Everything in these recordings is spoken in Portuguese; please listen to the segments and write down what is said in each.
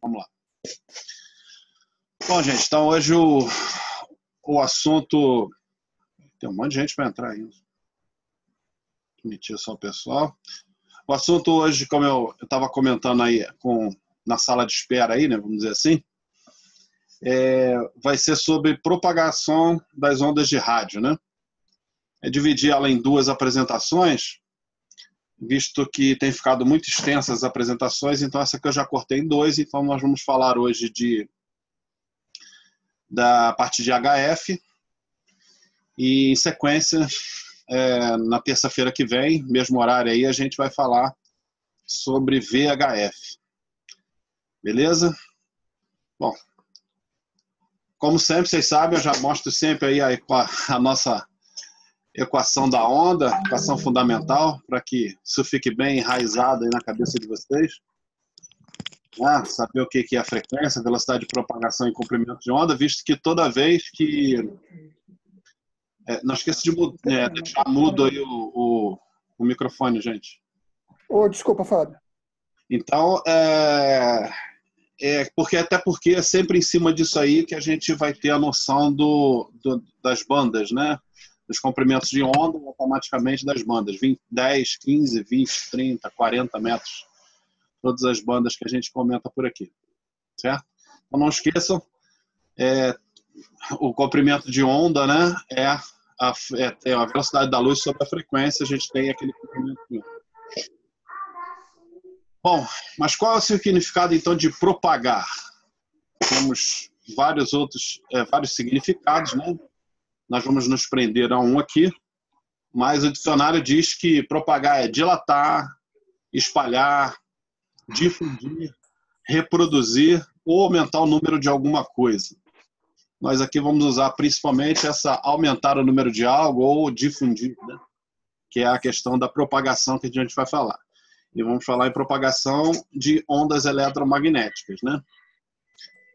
Vamos lá. Bom, gente, então hoje o assunto... Tem um monte de gente para entrar ainda. Permitir só o pessoal. O assunto hoje, como eu estava comentando aí na sala de espera aí, né, vamos dizer assim, vai ser sobre propagação das ondas de rádio, né? Dividir ela em duas apresentações, visto que tem ficado muito extensas as apresentações, então essa aqui eu já cortei em dois, então nós vamos falar hoje da parte de HF e, em sequência, na terça-feira que vem, mesmo horário aí, a gente vai falar sobre VHF. Beleza? Bom, como sempre, vocês sabem, eu já mostro sempre aí a nossa equação da onda, equação fundamental, para que isso fique bem enraizado aí na cabeça de vocês. Saber o que é a frequência, velocidade de propagação e comprimento de onda, visto que toda vez que... não esqueça de deixar mudo aí o microfone, gente. Desculpa, Fábio. Então, até porque é sempre em cima disso aí que a gente vai ter a noção das bandas, né? Dos comprimentos de onda, automaticamente das bandas. 10, 15, 20, 30, 40 metros. Todas as bandas que a gente comenta por aqui. Certo? Então não esqueçam, o comprimento de onda, né? É a velocidade da luz sobre a frequência, a gente tem aquele comprimento de onda. Bom, mas qual é o significado, então, de propagar? Temos vários significados, né? Nós vamos nos prender a um aqui, mas o dicionário diz que propagar é dilatar, espalhar, difundir, reproduzir ou aumentar o número de alguma coisa. Nós aqui vamos usar principalmente aumentar o número de algo ou difundir, né? Que é a questão da propagação que a gente vai falar. E vamos falar em propagação de ondas eletromagnéticas, né?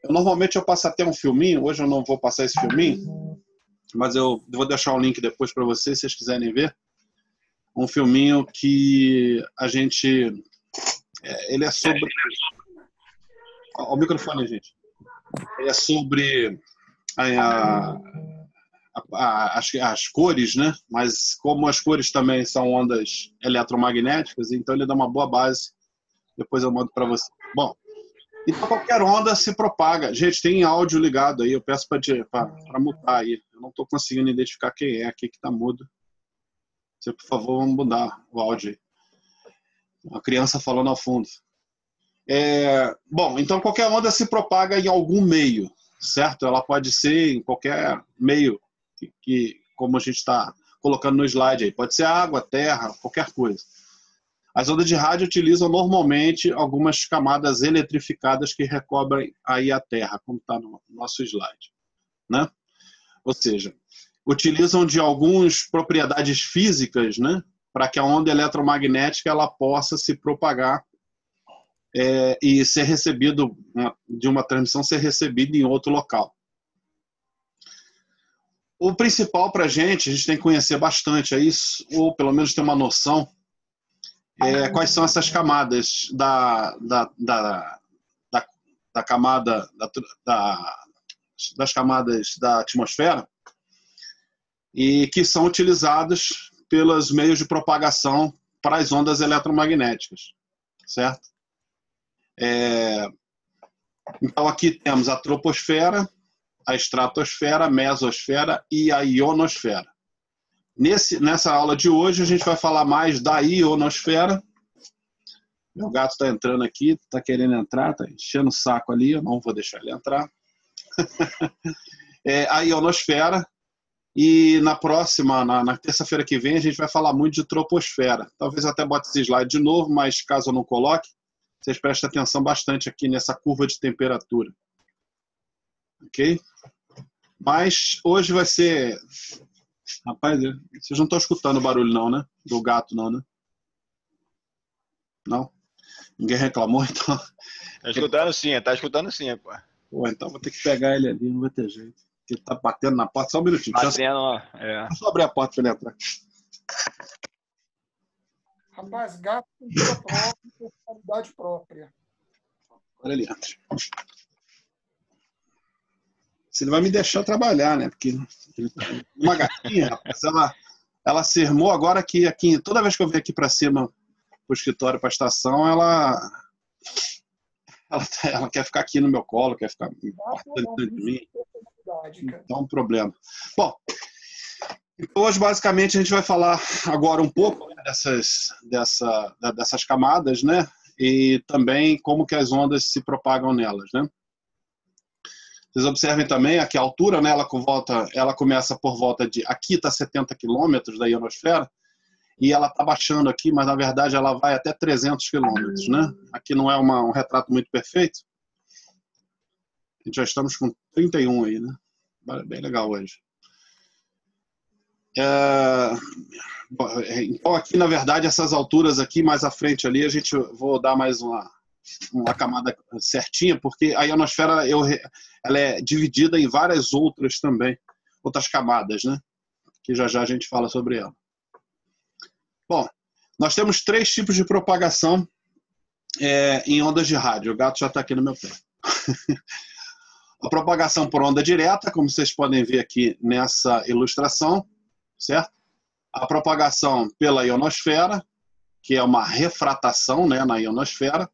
Normalmente eu passo até um filminho, hoje eu não vou passar esse filminho, mas eu vou deixar o link depois para vocês, se vocês quiserem ver. Um filminho que a gente... ele é sobre... o microfone, gente. Ele é sobre as cores, né? Mas como as cores também são ondas eletromagnéticas, então ele dá uma boa base. Depois eu mando para você. Bom, então qualquer onda se propaga. Gente, tem áudio ligado aí, eu peço para mutar aí. Eu não estou conseguindo identificar quem é aqui que está mudo. Você, por favor, vamos mudar o áudio aí. Uma criança falando ao fundo. Bom, então qualquer onda se propaga em algum meio, certo? Ela pode ser em qualquer meio, como a gente está colocando no slide aí. Pode ser água, terra, qualquer coisa. As ondas de rádio utilizam normalmente algumas camadas eletrificadas que recobrem aí a terra, como está no nosso slide, né? Ou seja, utilizam de algumas propriedades físicas, né, para que a onda eletromagnética ela possa se propagar e ser recebido, de uma transmissão ser recebida em outro local. O principal para a gente tem que conhecer bastante isso, ou pelo menos ter uma noção, quais são essas camadas das camadas da atmosfera e que são utilizadas pelos meios de propagação para as ondas eletromagnéticas, certo? Então aqui temos a troposfera, a estratosfera, a mesosfera e a ionosfera. Nessa aula de hoje a gente vai falar mais da ionosfera. Meu gato está entrando aqui, está querendo entrar, está enchendo o saco ali, eu não vou deixar ele entrar. A ionosfera. E na próxima, na terça-feira que vem, a gente vai falar muito de troposfera. Talvez até bote esse slide de novo, mas caso eu não coloque, vocês prestem atenção bastante aqui nessa curva de temperatura. Ok? Mas hoje vai ser... Rapaz, vocês não estão escutando o barulho não, né? Do gato não, né? Não? Ninguém reclamou, então... Tá escutando sim, pô. Pô, então vou ter que pegar ele ali, não vai ter jeito. Ele tá batendo na porta, só um minutinho. Deixa eu só abrir a porta para ele entrar. Rapaz, gato com vida própria, personalidade própria. Agora ele entra. Se ele vai me deixar trabalhar, né? Porque uma gatinha, rapaz, ela se irmou agora que aqui, toda vez que eu venho aqui para cima, pro escritório, para a estação, ela quer ficar aqui no meu colo, quer ficar bastante de mim. Então, um problema. Bom, então hoje, basicamente, a gente vai falar agora um pouco dessas camadas, né? E também como que as ondas se propagam nelas, né? Vocês observem também aqui a altura, né? Ela começa por volta de... Aqui está 70 quilômetros da ionosfera e ela está baixando aqui, mas na verdade ela vai até 300 quilômetros, né? Aqui não é um retrato muito perfeito. A gente já estamos com 31 aí, né? Bem legal hoje. Então aqui, na verdade, essas alturas aqui, mais à frente ali, vou dar mais uma camada certinha, porque a ionosfera ela é dividida em várias outras também, outras camadas, né? Que já a gente fala sobre ela. Bom, nós temos 3 tipos de propagação em ondas de rádio. O gato já está aqui no meu pé. A propagação por onda direta, como vocês podem ver aqui nessa ilustração, certo? A propagação pela ionosfera, que é uma refratação, né, na ionosfera,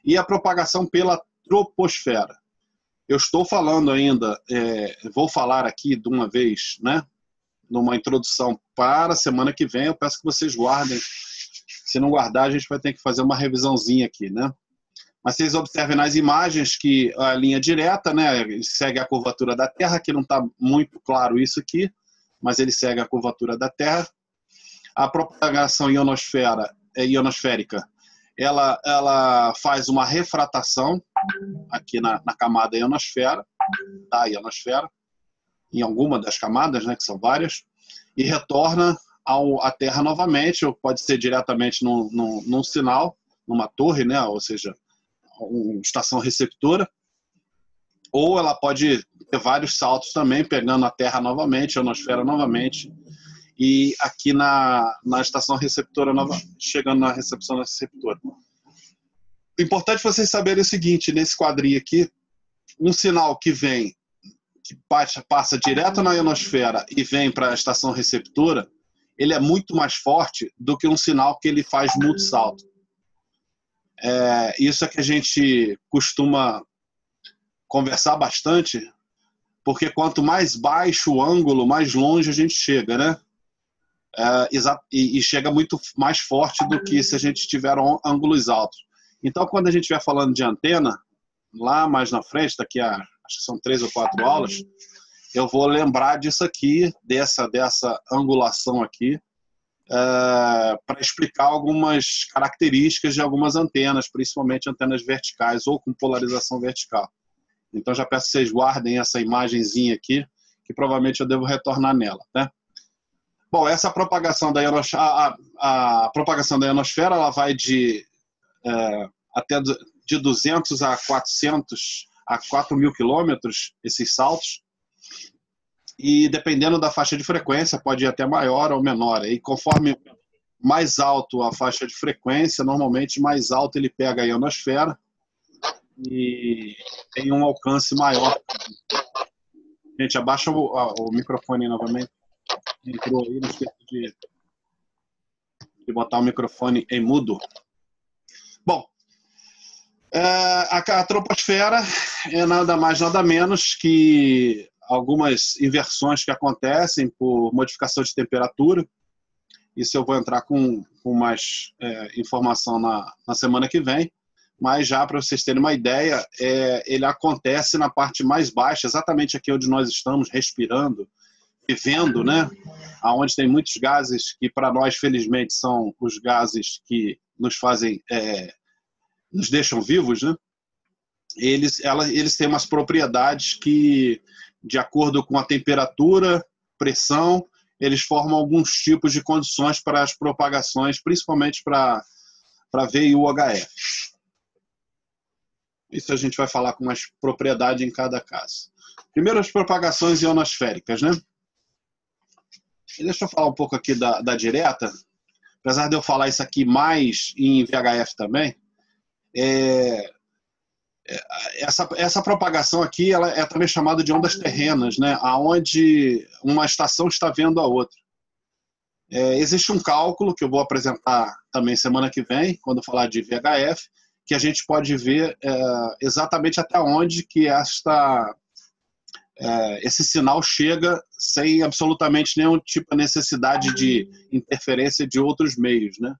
e a propagação pela troposfera. Eu estou falando ainda, vou falar aqui de uma vez, né, numa introdução para a semana que vem. Eu peço que vocês guardem. Se não guardar, a gente vai ter que fazer uma revisãozinha aqui, né? Mas vocês observem nas imagens que a linha direta, né, segue a curvatura da Terra, que não está muito claro isso aqui, mas ele segue a curvatura da Terra. A propagação ionosférica, ela faz uma refratação aqui na camada ionosfera, da ionosfera, em alguma das camadas, né, que são várias, e retorna à Terra novamente, ou pode ser diretamente num sinal, numa torre, né, ou seja, uma estação receptora, ou ela pode ter vários saltos também, pegando a Terra novamente, a ionosfera novamente, e aqui na estação receptora, chegando na recepção da receptora. O importante vocês saberem o seguinte, nesse quadrinho aqui, um sinal que passa direto na ionosfera e vem para a estação receptora, ele é muito mais forte do que um sinal que ele faz multissalto. Isso é que a gente costuma conversar bastante, porque quanto mais baixo o ângulo, mais longe a gente chega, né? E chega muito mais forte do que se a gente tiver ângulos altos. Então, quando a gente estiver falando de antena, lá mais na frente, daqui a, acho que são 3 ou 4 aulas, eu vou lembrar disso aqui, dessa angulação aqui, para explicar algumas características de algumas antenas, principalmente antenas verticais ou com polarização vertical. Então já peço que vocês guardem essa imagenzinha aqui, que provavelmente eu devo retornar nela, né? Bom, essa propagação da ionosfera, a propagação da ionosfera, ela vai até de 200 a 400 a 4.000 quilômetros, esses saltos, e dependendo da faixa de frequência, pode ir até maior ou menor. E conforme mais alto a faixa de frequência, normalmente mais alto ele pega a ionosfera e tem um alcance maior. Gente, abaixa o microfone novamente. Entrou aí, não esqueça de botar o microfone em mudo. Bom, a troposfera é nada mais, nada menos que algumas inversões que acontecem por modificação de temperatura. Isso eu vou entrar com mais informação na semana que vem, mas já para vocês terem uma ideia, ele acontece na parte mais baixa, exatamente aqui onde nós estamos respirando, vivendo, né? Onde tem muitos gases que para nós, felizmente, são os gases que nos fazem, nos deixam vivos, né? Eles têm umas propriedades que, de acordo com a temperatura, pressão, eles formam alguns tipos de condições para as propagações, principalmente para V e UHF. Isso a gente vai falar com mais propriedade em cada caso. Primeiro, as propagações ionosféricas, né? E deixa eu falar um pouco aqui da direta. Apesar de eu falar isso aqui mais em VHF também, Essa propagação aqui ela é também chamada de ondas terrenas, né? Aonde uma estação está vendo a outra. Existe um cálculo que eu vou apresentar também semana que vem, quando falar de VHF, que a gente pode ver exatamente até onde que esse sinal chega sem absolutamente nenhum tipo de necessidade de interferência de outros meios, né?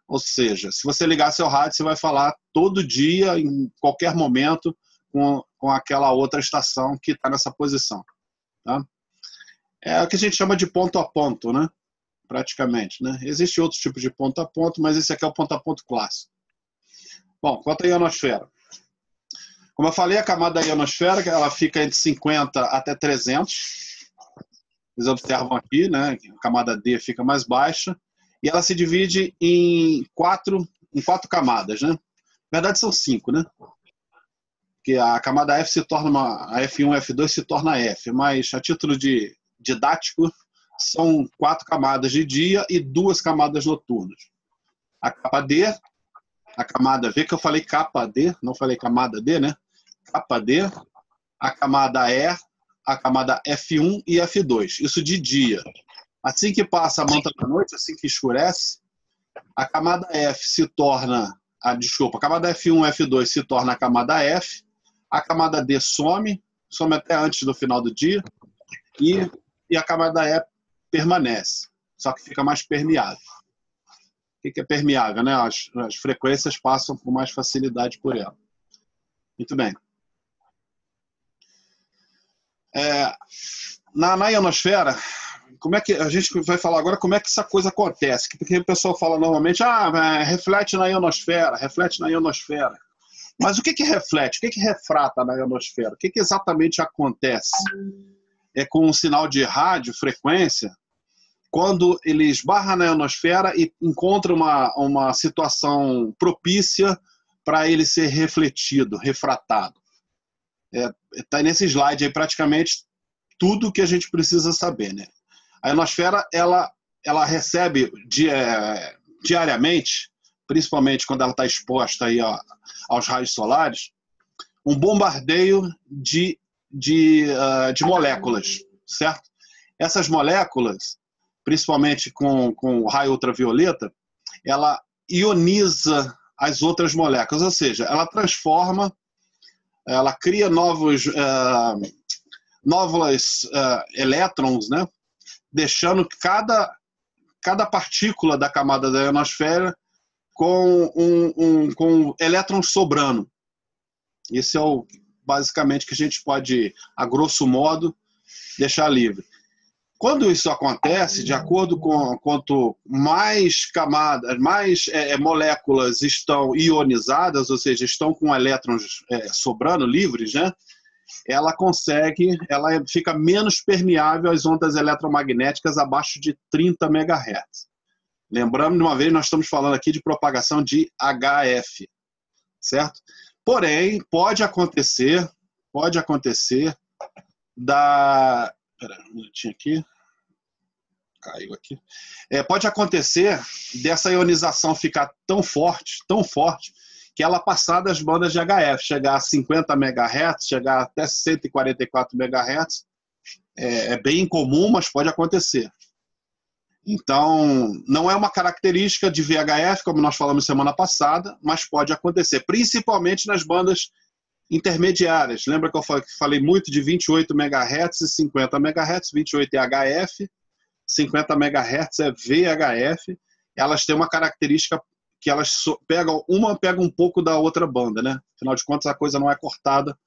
Ou seja, se você ligar seu rádio, você vai falar todo dia, em qualquer momento, com aquela outra estação que está nessa posição. Tá? É o que a gente chama de ponto a ponto, né? Praticamente. Né? Existe outros tipos de ponto a ponto, mas esse aqui é o ponto a ponto clássico. Bom, quanto à ionosfera. Como eu falei, a camada ionosférica ela fica entre 50 até 300. Vocês observam aqui, né? A camada D fica mais baixa. E ela se divide em quatro camadas, né? Na verdade, são 5, né? Porque a camada F se torna a F1, F2 se torna F, mas a título de didático, são 4 camadas de dia e 2 camadas noturnas. A capa D, a camada V, que eu falei capa D, não falei camada D, né? Capa D, a camada E, a camada F1 e F2. Isso de dia. Assim que passa a manta da noite, assim que escurece, a camada F se torna... a camada F1 e F2 se torna a camada F, a camada D some até antes do final do dia, e a camada E permanece, só que fica mais permeável. O que é permeável? Né? As frequências passam com mais facilidade por ela. Muito bem. Na ionosfera, como é que a gente vai falar agora como é que essa coisa acontece? Porque o pessoal fala normalmente, reflete na ionosfera, reflete na ionosfera. Mas o que reflete? O que refrata na ionosfera? O que exatamente acontece? Com um sinal de rádio, frequência, quando ele esbarra na ionosfera e encontra uma situação propícia para ele ser refletido, refratado. Está nesse slide aí praticamente tudo que a gente precisa saber, né? A ionosfera ela recebe diariamente, principalmente quando ela está exposta aí aos raios solares, um bombardeio de moléculas, certo? Essas moléculas, principalmente com o raio ultravioleta, ela ioniza as outras moléculas, ou seja, ela transforma, ela cria novos elétrons, né? Deixando cada partícula da camada da ionosfera com elétrons sobrando. Isso é basicamente que a gente pode, a grosso modo, deixar livre. Quando isso acontece, de acordo com quanto mais camadas, mais moléculas estão ionizadas, ou seja, estão com elétrons sobrando, livres, né? Ela fica menos permeável às ondas eletromagnéticas abaixo de 30 MHz. Lembrando, de uma vez, nós estamos falando aqui de propagação de HF, certo? Porém, pode acontecer Espera um minutinho aqui. Caiu aqui. Pode acontecer dessa ionização ficar tão forte, que ela passar das bandas de HF, chegar a 50 MHz, chegar até 144 MHz. É bem incomum, mas pode acontecer. Então, não é uma característica de VHF, como nós falamos semana passada, mas pode acontecer, principalmente nas bandas intermediárias. Lembra que eu falei muito de 28 MHz e 50 MHz? 28 é HF, 50 MHz é VHF. Elas têm uma característica que elas pegam um pouco da outra banda, né? Afinal de contas, a coisa não é cortada.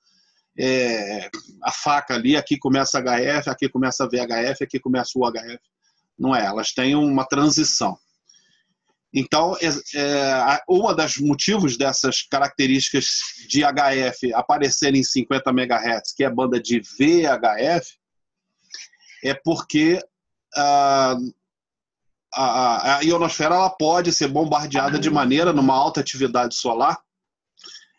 A faca ali, aqui começa HF, aqui começa VHF, aqui começa UHF. Não é, elas têm uma transição. Então, um dos motivos dessas características de HF aparecerem em 50 MHz, que é a banda de VHF, é porque a ionosfera ela pode ser bombardeada de maneira, numa alta atividade solar,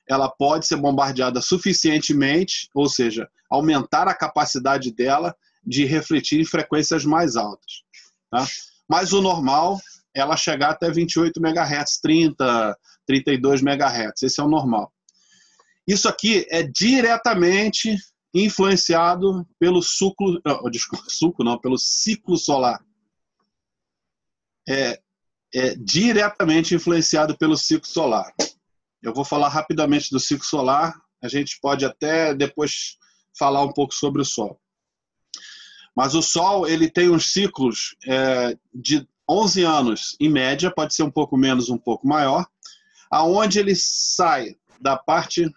ela pode ser bombardeada suficientemente, ou seja, aumentar a capacidade dela de refletir em frequências mais altas. Tá? Mas o normal ela chegar até 28 MHz, 30, 32 MHz. Esse é o normal. Isso aqui é diretamente influenciado pelo suclo, desculpa, suco não, pelo ciclo solar. É diretamente influenciado pelo ciclo solar. Eu vou falar rapidamente do ciclo solar, a gente pode até depois falar um pouco sobre o Sol. Mas o Sol, ele tem uns ciclos de 11 anos, em média, pode ser um pouco menos, um pouco maior, aonde ele sai da parte...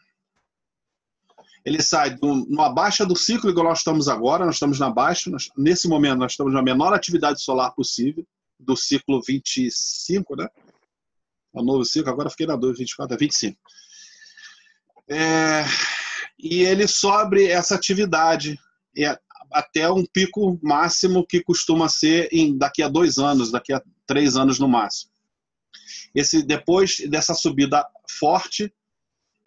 Ele sai numa baixa do ciclo, igual nós estamos agora, nós estamos na baixa, nesse momento nós estamos na menor atividade solar possível, do ciclo 25, né? É o novo ciclo, agora fiquei na 2, 24, 25. E ele sobe essa atividade até um pico máximo que costuma ser daqui a 2 anos, daqui a 3 anos no máximo. Depois dessa subida forte,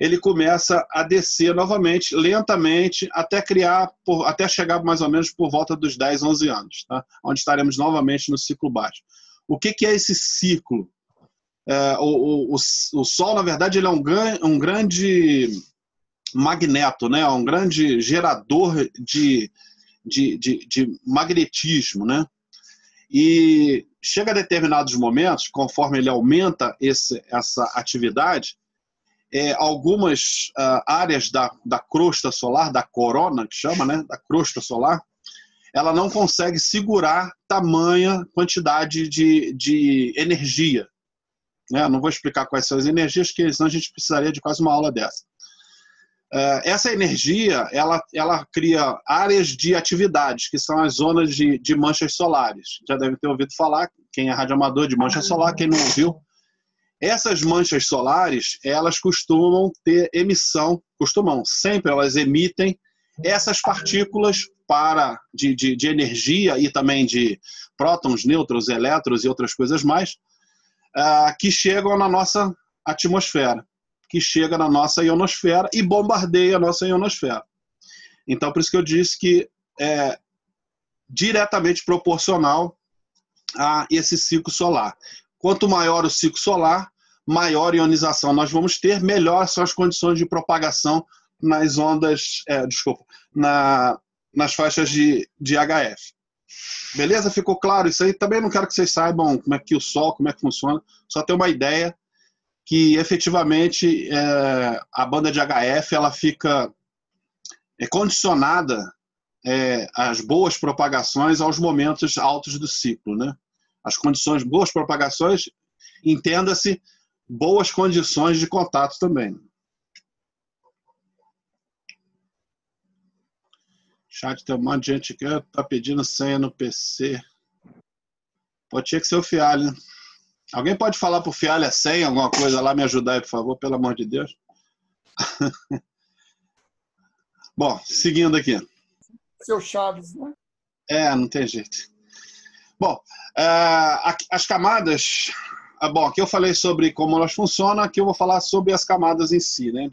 ele começa a descer novamente, lentamente, até chegar mais ou menos por volta dos 10, 11 anos, tá? Onde estaremos novamente no ciclo baixo. O que é esse ciclo? O Sol, na verdade, ele é um grande magneto, né? Um grande gerador de magnetismo, né? E chega a determinados momentos, conforme ele aumenta essa atividade, algumas áreas da crosta solar, da corona, que chama, né? Da crosta solar, ela não consegue segurar tamanha quantidade de energia. Não vou explicar quais são as energias, porque senão a gente precisaria de quase uma aula dessa. Essa energia, ela cria áreas de atividades, que são as zonas de manchas solares. Já deve ter ouvido falar, quem é radioamador, de mancha solar, quem não ouviu. Essas manchas solares, elas costumam ter emissão, sempre elas emitem essas partículas de energia e também de prótons, nêutrons, elétrons e outras coisas mais, que chegam na nossa atmosfera, que chega na nossa ionosfera e bombardeia a nossa ionosfera. Então, por isso que eu disse que é diretamente proporcional a esse ciclo solar. Quanto maior o ciclo solar, maior ionização nós vamos ter, melhor são as condições de propagação nas ondas, nas faixas de HF. Beleza? Ficou claro isso aí? Também não quero que vocês saibam como é que o Sol, como é que funciona, só ter uma ideia que efetivamente a banda de HF ela fica condicionada às boas propagações aos momentos altos do ciclo, né? As condições, boas propagações, entenda-se, boas condições de contato também. Chat, tem um monte de gente que está pedindo senha no PC. Tinha que ser o Fialho, né? Alguém pode falar para o Fialho a senha, alguma coisa lá, me ajudar aí, por favor, pelo amor de Deus. Bom, seguindo aqui. Seu Chaves, né? Não tem jeito. Bom, as camadas... Bom, aqui eu falei sobre como elas funcionam, aqui eu vou falar sobre as camadas em si, né?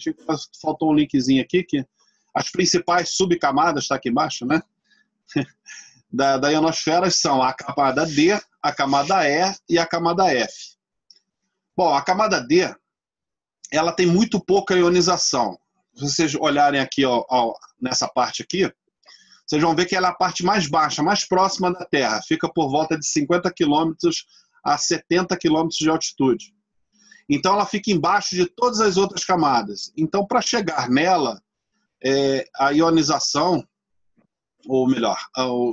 Faltou um linkzinho aqui, que as principais subcamadas, está aqui embaixo, né? Da ionosfera são a camada D, a camada E e a camada F. Bom, a camada D, ela tem muito pouca ionização. Se vocês olharem aqui nessa parte aqui, vocês vão ver que ela é a parte mais baixa, mais próxima da Terra. Fica por volta de 50 quilômetros a 70 quilômetros de altitude. Então, ela fica embaixo de todas as outras camadas. Então, para chegar nela, a ionização, ou melhor,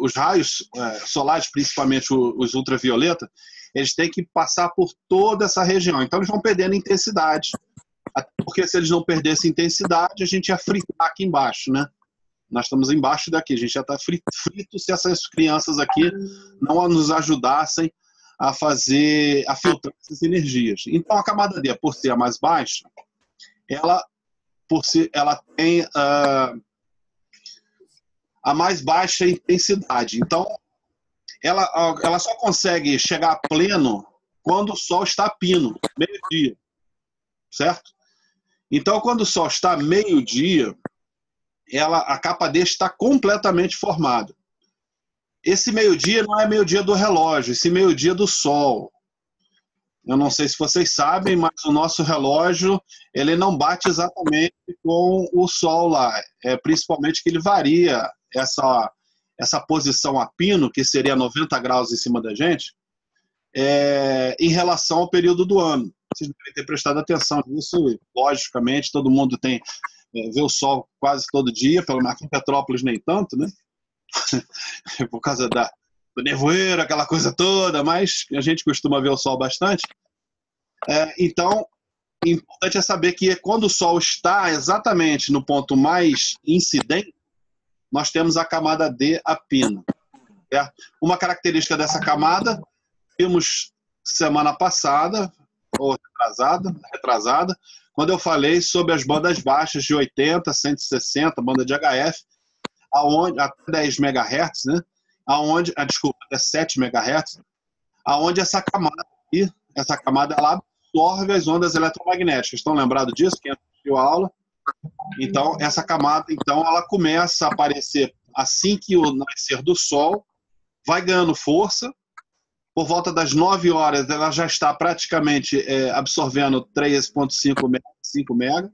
os raios solares, principalmente os ultravioleta, eles têm que passar por toda essa região. Então, eles vão perdendo intensidade. Porque se eles não perdessem intensidade, a gente ia fritar aqui embaixo, né? Nós estamos embaixo daqui, a gente já está frito se essas crianças aqui não nos ajudassem a filtrar essas energias. Então, a camada D, por ser a mais baixa, ela tem a mais baixa intensidade. Então, ela só consegue chegar a pleno quando o Sol está a pino, meio-dia, certo? Então, quando o Sol está meio-dia, a capa D está completamente formada. Esse meio-dia não é meio-dia do relógio, esse meio-dia do Sol. Eu não sei se vocês sabem, mas o nosso relógio ele não bate exatamente com o Sol lá. Principalmente que ele varia essa posição a pino, que seria 90 graus em cima da gente, em relação ao período do ano. Vocês devem ter prestado atenção nisso, logicamente, todo mundo vê o Sol quase todo dia, pelo menos aqui em Petrópolis nem tanto, né? Por causa do nevoeiro, aquela coisa toda, mas a gente costuma ver o Sol bastante. Então, o importante é saber que quando o Sol está exatamente no ponto mais incidente, nós temos a camada D a pino. Certo? Uma característica dessa camada, vimos semana passada, ou retrasada, quando eu falei sobre as bandas baixas de 80, 160, banda de HF, até 10 MHz, né? Desculpa, até 7 MHz, aonde essa camada ela absorve as ondas eletromagnéticas. Estão lembrados disso? Quem assistiu a aula? Então, essa camada, ela começa a aparecer assim que o nascer do Sol, vai ganhando força. Por volta das 9 horas, ela já está praticamente absorvendo 3,5 MeV,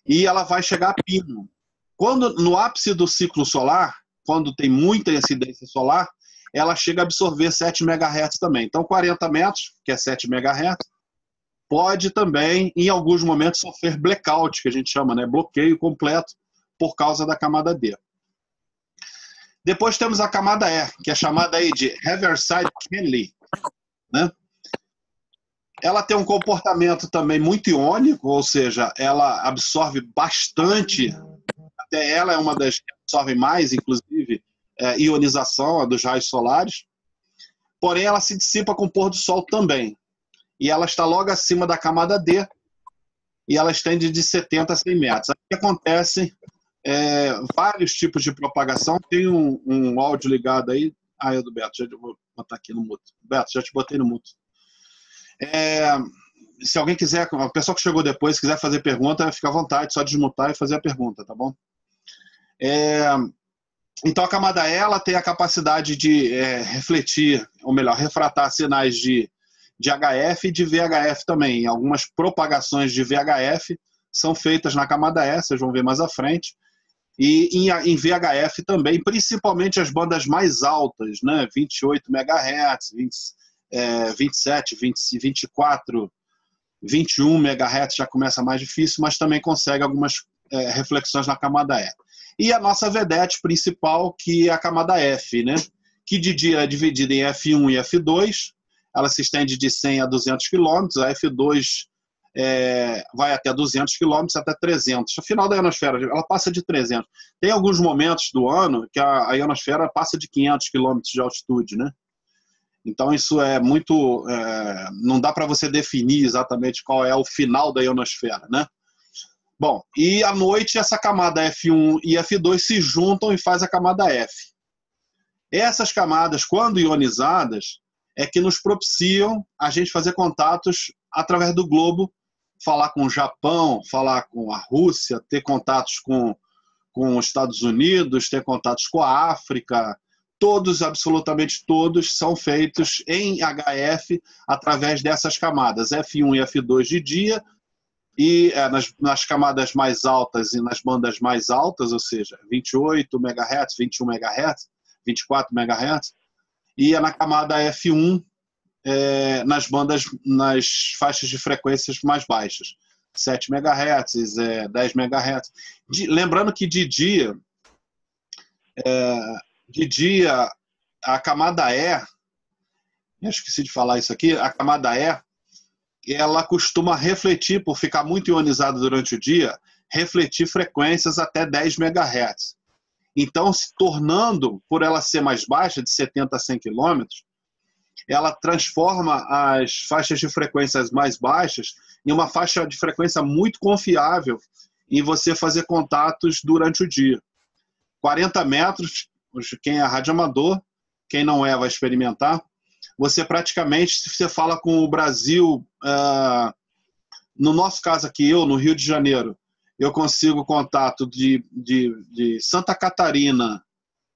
e ela vai chegar a pino. Quando, no ápice do ciclo solar, quando tem muita incidência solar, ela chega a absorver 7 MHz também. Então, 40 metros, que é 7 MHz, pode também, em alguns momentos, sofrer blackout, que a gente chama, né? Bloqueio completo, por causa da camada D. Depois temos a camada E, que é chamada aí de Heaviside-Kenley, né? Ela tem um comportamento também muito iônico, ou seja, ela absorve bastante, até ela é uma das que absorve mais, inclusive, ionização dos raios solares, porém ela se dissipa com o pôr do sol também. E ela está logo acima da camada D, e ela estende de 70 a 100 metros. Aqui acontece vários tipos de propagação. Tem um áudio ligado aí. É do Beto, já vou botar aqui no mudo. Beto, já te botei no mudo. Se alguém quiser, a pessoa que chegou depois, quiser fazer pergunta, fica à vontade, só desmutar e fazer a pergunta, tá bom? Então a camada E, ela tem a capacidade de refletir, ou melhor, refratar sinais de HF e de VHF também. Algumas propagações de VHF são feitas na camada E, vocês vão ver mais à frente. E em VHF também, principalmente as bandas mais altas, né? 28 MHz, 27, 24, 21 MHz já começa mais difícil, mas também consegue algumas reflexões na camada E. E a nossa vedete principal, que é a camada F, né? Que de dia é dividida em F1 e F2, ela se estende de 100 a 200 km, a F2 vai até 200 km, até 300. O final da ionosfera, ela passa de 300. Tem alguns momentos do ano que a ionosfera passa de 500 km de altitude, né? Então isso é muito... não dá para você definir exatamente qual é o final da ionosfera, né? Bom, e à noite essa camada F1 e F2 se juntam e faz a camada F. Essas camadas, quando ionizadas, é que nos propiciam a gente fazer contatos através do globo, falar com o Japão, falar com a Rússia, ter contatos com os Estados Unidos, ter contatos com a África. Todos, absolutamente todos, são feitos em HF através dessas camadas, F1 e F2 de dia, e nas camadas mais altas e nas bandas mais altas, ou seja, 28 MHz, 21 MHz, 24 MHz, e na camada F1 nas faixas de frequências mais baixas, 7 MHz, 10 MHz. Lembrando que de dia a camada E, eu esqueci de falar isso aqui, a camada E, ela costuma refletir, por ficar muito ionizada durante o dia, refletir frequências até 10 MHz. Então, se tornando, por ela ser mais baixa, de 70 a 100 km, ela transforma as faixas de frequências mais baixas em uma faixa de frequência muito confiável em você fazer contatos durante o dia. 40 metros, quem é radioamador, quem não vai experimentar, você praticamente, se você fala com o Brasil, no nosso caso aqui, no Rio de Janeiro, eu consigo contato de Santa Catarina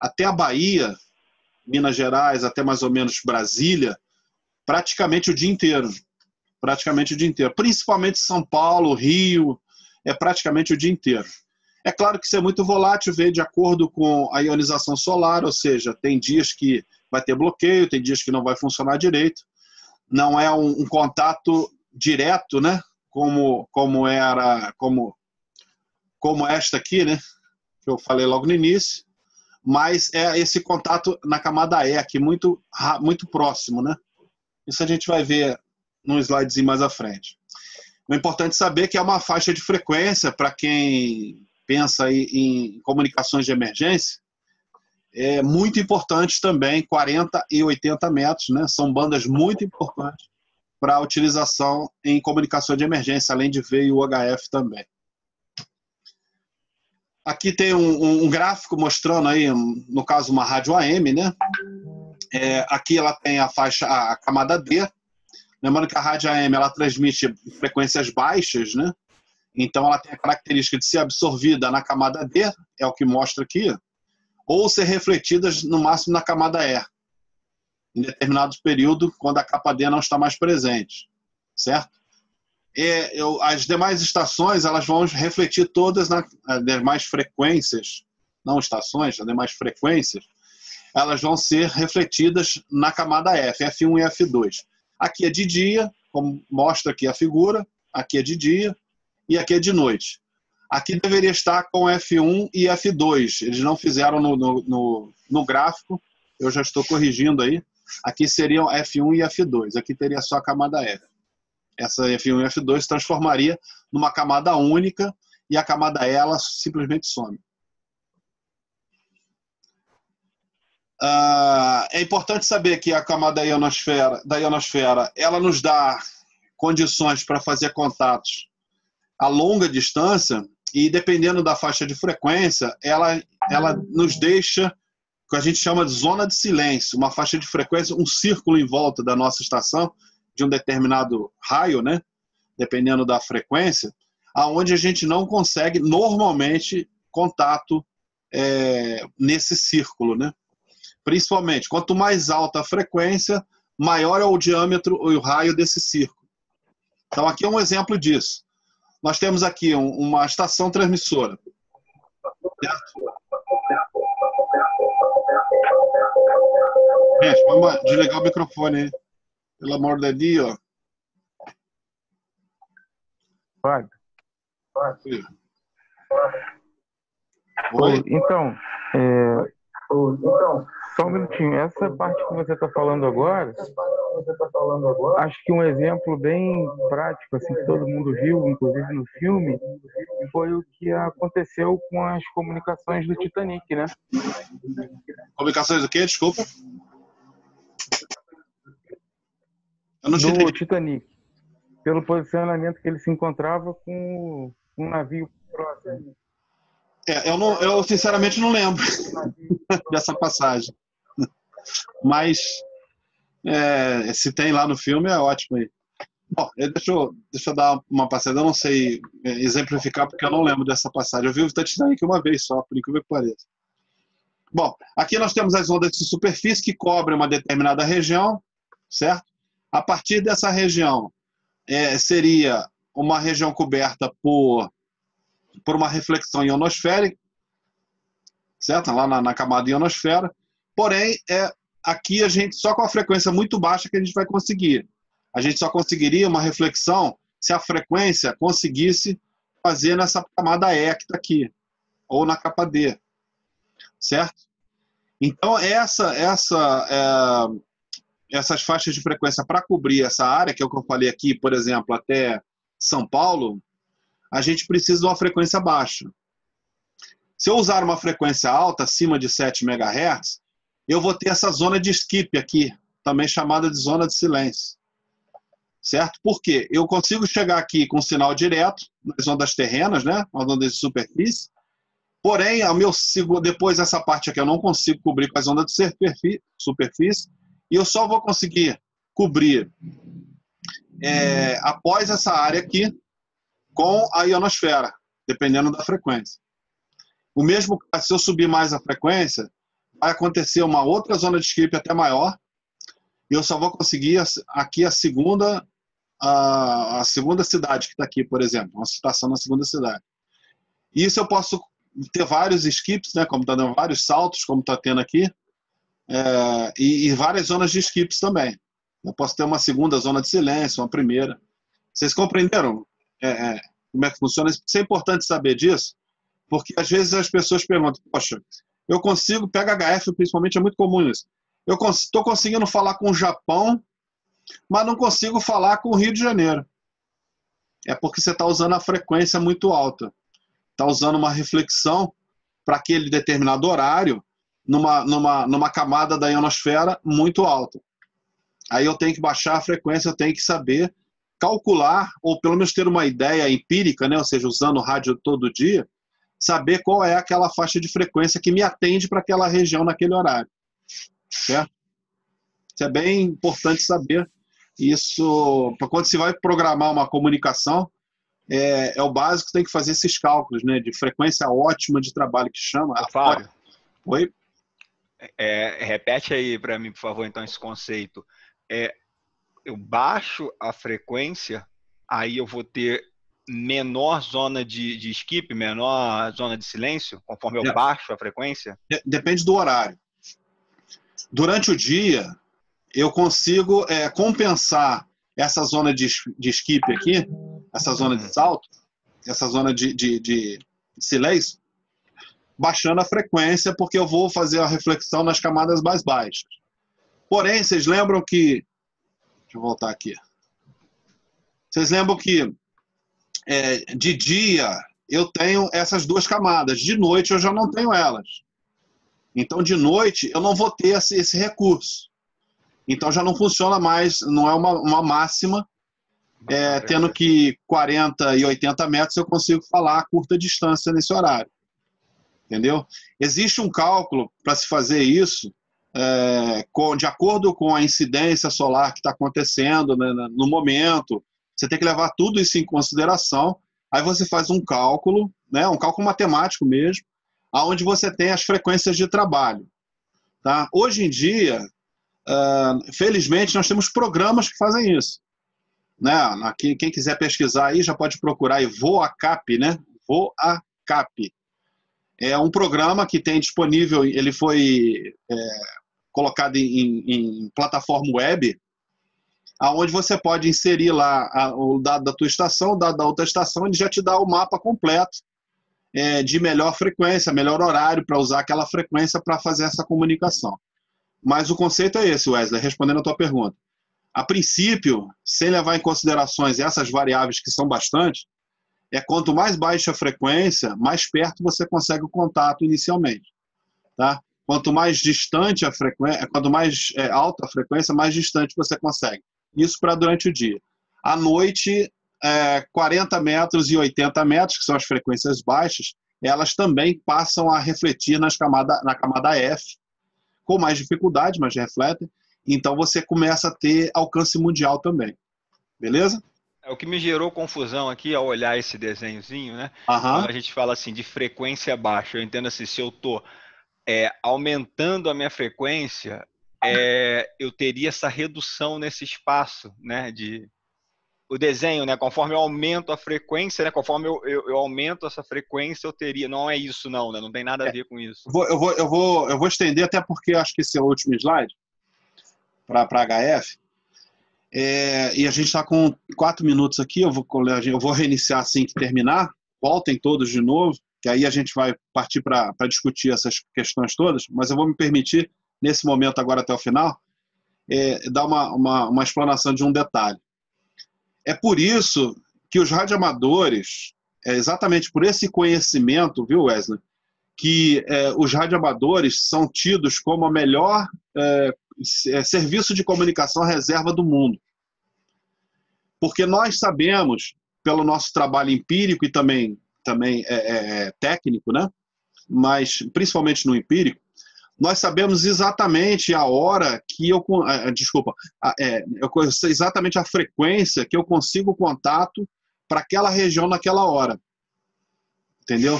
até a Bahia, Minas Gerais, até mais ou menos Brasília, praticamente o dia inteiro. Praticamente o dia inteiro. Principalmente São Paulo, Rio, é praticamente o dia inteiro. É claro que isso é muito volátil, veio de acordo com a ionização solar, ou seja, tem dias que vai ter bloqueio, tem dias que não vai funcionar direito. Não é um contato direto, né? Como esta aqui, né? Que eu falei logo no início, mas é esse contato na camada E aqui, muito próximo, né? Isso a gente vai ver num slidezinho mais à frente. O importante saber que é uma faixa de frequência para quem pensa aí em comunicações de emergência, é muito importante também, 40 e 80 metros, né? São bandas muito importantes para a utilização em comunicação de emergência, além de V e UHF também. Aqui tem um gráfico mostrando aí, no caso, uma rádio AM, né? Aqui ela tem a camada D. Lembrando que a rádio AM ela transmite frequências baixas, né? Então ela tem a característica de ser absorvida na camada D, é o que mostra aqui, ou ser refletidas no máximo na camada E, em determinado período, quando a capa D não está mais presente, certo? As demais estações elas vão refletir todas nas demais frequências, não estações, as demais frequências, elas vão ser refletidas na camada F, F1 e F2. Aqui é de dia, como mostra aqui a figura, aqui é de dia e aqui é de noite. Aqui deveria estar com F1 e F2, eles não fizeram no gráfico, eu já estou corrigindo aí. Aqui seriam F1 e F2, aqui teria só a camada F. Essa F1 e F2 se transformaria numa camada única e a camada E ela simplesmente some. É importante saber que a camada da ionosfera ela nos dá condições para fazer contatos a longa distância e, dependendo da faixa de frequência, ela nos deixa o que a gente chama de zona de silêncio, uma faixa de frequência, um círculo em volta da nossa estação, de um determinado raio, né? Dependendo da frequência, aonde a gente não consegue, normalmente, contato nesse círculo, né? Principalmente, quanto mais alta a frequência, maior é o diâmetro e o raio desse círculo. Então, aqui é um exemplo disso. Nós temos aqui uma estação transmissora. Certo? Gente, vamos desligar o microfone aí. Pelo amor de Deus. Vai. Oi? Então, só um minutinho. Essa parte que você está falando agora, acho que um exemplo bem prático, assim, que todo mundo viu, inclusive no filme, foi o que aconteceu com as comunicações do Titanic, né? Comunicações do quê? Desculpa. Eu não Do entendi. Titanic, pelo posicionamento que ele se encontrava com um navio próximo. Eu sinceramente não lembro dessa passagem. Mas se tem lá no filme é ótimo aí. Bom, deixa eu dar uma passada. Eu não sei exemplificar porque eu não lembro dessa passagem. Eu vi o Titanic uma vez só, por incrível que pareça. Bom, aqui nós temos as ondas de superfície que cobrem uma determinada região, certo? A partir dessa região, seria uma região coberta por uma reflexão ionosférica, certo? Lá na camada ionosfera. Porém, aqui a gente, só com a frequência muito baixa que a gente vai conseguir. A gente só conseguiria uma reflexão se a frequência conseguisse fazer nessa camada E que está aqui, ou na capa D, certo? Então, essas faixas de frequência para cobrir essa área, que é o que eu falei aqui, por exemplo, até São Paulo, a gente precisa de uma frequência baixa. Se eu usar uma frequência alta, acima de 7 MHz, eu vou ter essa zona de skip aqui, também chamada de zona de silêncio. Certo? Por quê? Eu consigo chegar aqui com sinal direto, nas ondas terrenas, né? Nas ondas de superfície, porém, depois essa parte aqui eu não consigo cobrir com as ondas de superfície, e eu só vou conseguir cobrir após essa área aqui com a ionosfera, dependendo da frequência. O mesmo, se eu subir mais a frequência, vai acontecer uma outra zona de skip até maior, e eu só vou conseguir aqui a segunda cidade que está aqui, por exemplo, uma citação na segunda cidade. Isso eu posso ter vários skips, né, como está dando vários saltos, como está tendo aqui, e várias zonas de skips também. Eu posso ter uma segunda zona de silêncio, uma primeira. Vocês compreenderam como é que funciona? Isso é importante saber disso, porque às vezes as pessoas perguntam, poxa, eu consigo, PHF principalmente é muito comum isso, eu estou conseguindo falar com o Japão, mas não consigo falar com o Rio de Janeiro. É porque você está usando a frequência muito alta. Está usando uma reflexão para aquele determinado horário numa camada da ionosfera muito alta. Aí eu tenho que baixar a frequência, eu tenho que saber calcular, ou pelo menos ter uma ideia empírica, né? Ou seja, usando o rádio todo dia, saber qual é aquela faixa de frequência que me atende para aquela região naquele horário. Certo? Isso é bem importante saber. Isso, quando se vai programar uma comunicação, é o básico, tem que fazer esses cálculos, né, de frequência ótima de trabalho, que chama. Fábio, Oi? Repete aí para mim, por favor, então, esse conceito. Eu baixo a frequência, aí eu vou ter menor zona de skip, menor zona de silêncio, conforme eu baixo a frequência? Depende do horário. Durante o dia, eu consigo compensar essa zona de skip aqui, essa zona de salto, essa zona de silêncio, baixando a frequência, porque eu vou fazer a reflexão nas camadas mais baixas. Porém, vocês lembram que... Deixa eu voltar aqui. Vocês lembram que de dia eu tenho essas duas camadas, de noite eu já não tenho elas. Então, de noite, eu não vou ter esse recurso. Então, já não funciona mais, não é uma máxima, tendo que 40 e 80 metros eu consigo falar a curta distância nesse horário. Entendeu? Existe um cálculo para se fazer isso, de acordo com a incidência solar que está acontecendo, né, no momento. Você tem que levar tudo isso em consideração. Aí você faz um cálculo, né, um cálculo matemático mesmo, onde você tem as frequências de trabalho. Tá? Hoje em dia, felizmente, nós temos programas que fazem isso. Né? Aqui, quem quiser pesquisar aí já pode procurar aí VoaCap, né? VoaCap. É um programa que tem disponível, ele foi colocado em plataforma web, onde você pode inserir lá o dado da tua estação, o dado da outra estação, ele já te dá o mapa completo de melhor frequência, melhor horário para usar aquela frequência para fazer essa comunicação. Mas o conceito é esse, Wesley, respondendo a tua pergunta. A princípio, sem levar em considerações essas variáveis que são bastante, quanto mais baixa a frequência, mais perto você consegue o contato inicialmente. Tá? Quanto mais distante a frequência, quanto mais alta a frequência, mais distante você consegue. Isso para durante o dia. À noite, 40 metros e 80 metros, que são as frequências baixas, elas também passam a refletir na camada F, com mais dificuldade, mas refletem. Então você começa a ter alcance mundial também. Beleza? O que me gerou confusão aqui ao olhar esse desenhozinho, né? Aham. Quando a gente fala assim de frequência baixa, eu entendo assim, se eu estou aumentando a minha frequência, eu teria essa redução nesse espaço, né? O desenho, né? Conforme eu aumento a frequência, né? Conforme eu aumento essa frequência, eu teria. Não é isso, não, né? Não tem nada a ver com isso. Eu vou estender, até porque acho que esse é o último slide para HF. E a gente está com 4 minutos aqui. Eu vou reiniciar assim que terminar. Voltem todos de novo, que aí a gente vai partir para discutir essas questões todas. Mas eu vou me permitir, nesse momento agora até o final, dar uma explanação de um detalhe. É por isso que os radioamadores, exatamente por esse conhecimento, viu, Wesley, que os radioamadores são tidos como a melhor serviço de comunicação reserva do mundo. Porque nós sabemos, pelo nosso trabalho empírico e também técnico, né? Mas principalmente no empírico, nós sabemos exatamente a hora que exatamente a frequência que eu consigo contato para aquela região naquela hora. Entendeu?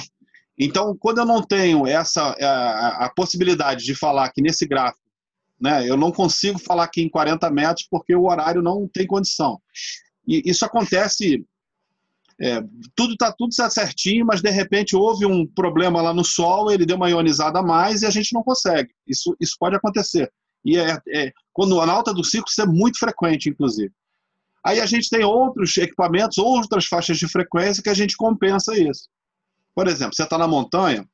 Então, quando eu não tenho a possibilidade de falar que nesse gráfico né? Eu não consigo falar aqui em 40 metros porque o horário não tem condição. E isso acontece, tudo está tudo certinho, mas de repente houve um problema lá no Sol, ele deu uma ionizada a mais e a gente não consegue. Isso pode acontecer. E quando na alta do ciclo isso é muito frequente, inclusive. Aí a gente tem outros equipamentos, outras faixas de frequência que a gente compensa isso. Por exemplo, você está na montanha,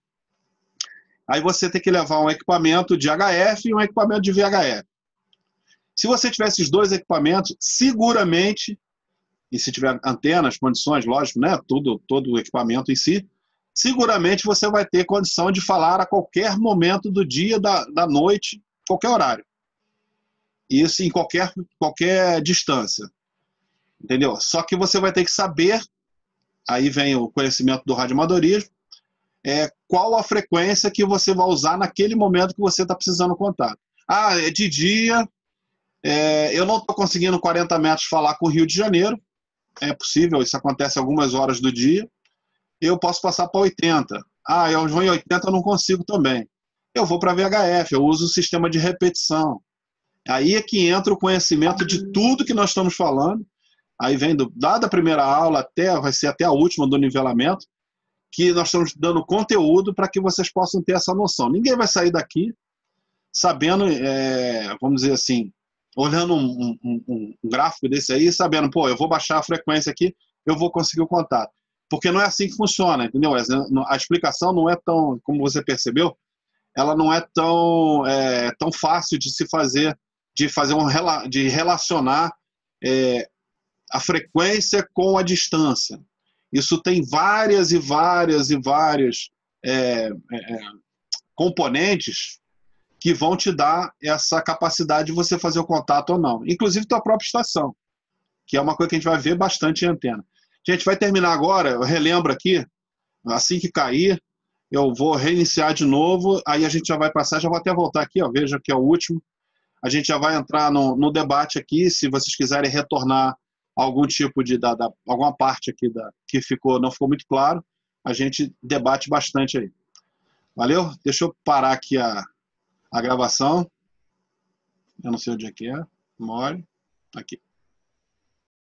aí você tem que levar um equipamento de HF e um equipamento de VHF. Se você tiver esses dois equipamentos, seguramente, e se tiver antenas, condições, lógico, né, todo o equipamento em si, seguramente você vai ter condição de falar a qualquer momento do dia, da noite, qualquer horário. Isso em qualquer distância. Entendeu? Só que você vai ter que saber, aí vem o conhecimento do radioamadorismo, qual a frequência que você vai usar naquele momento que você está precisando contato. Ah, é de dia, eu não estou conseguindo 40 metros falar com o Rio de Janeiro, é possível, isso acontece algumas horas do dia, eu posso passar para 80. Ah, eu vou em 80, eu não consigo também. Eu vou para VHF, eu uso o sistema de repetição. Aí é que entra o conhecimento de tudo que nós estamos falando. Aí vem da primeira aula vai ser até a última do nivelamento, que nós estamos dando conteúdo para que vocês possam ter essa noção. Ninguém vai sair daqui sabendo, vamos dizer assim, olhando um gráfico desse aí, sabendo, pô, eu vou baixar a frequência aqui, eu vou conseguir o contato. Porque não é assim que funciona, entendeu? A explicação não é tão, como você percebeu, ela não é tão fácil de se fazer, de relacionar a frequência com a distância. Isso tem várias e várias e várias componentes que vão te dar essa capacidade de você fazer o contato ou não. Inclusive tua própria estação, que é uma coisa que a gente vai ver bastante em antena. A gente vai terminar agora, eu relembro aqui, assim que cair, eu vou reiniciar de novo, aí a gente já vai passar, já vou até voltar aqui, ó, veja que é o último. A gente já vai entrar no debate aqui, se vocês quiserem retornar algum tipo de alguma parte aqui que não ficou muito claro, a gente debate bastante aí. Valeu? Deixa eu parar aqui a gravação. Eu não sei onde é que é. Mole. Aqui.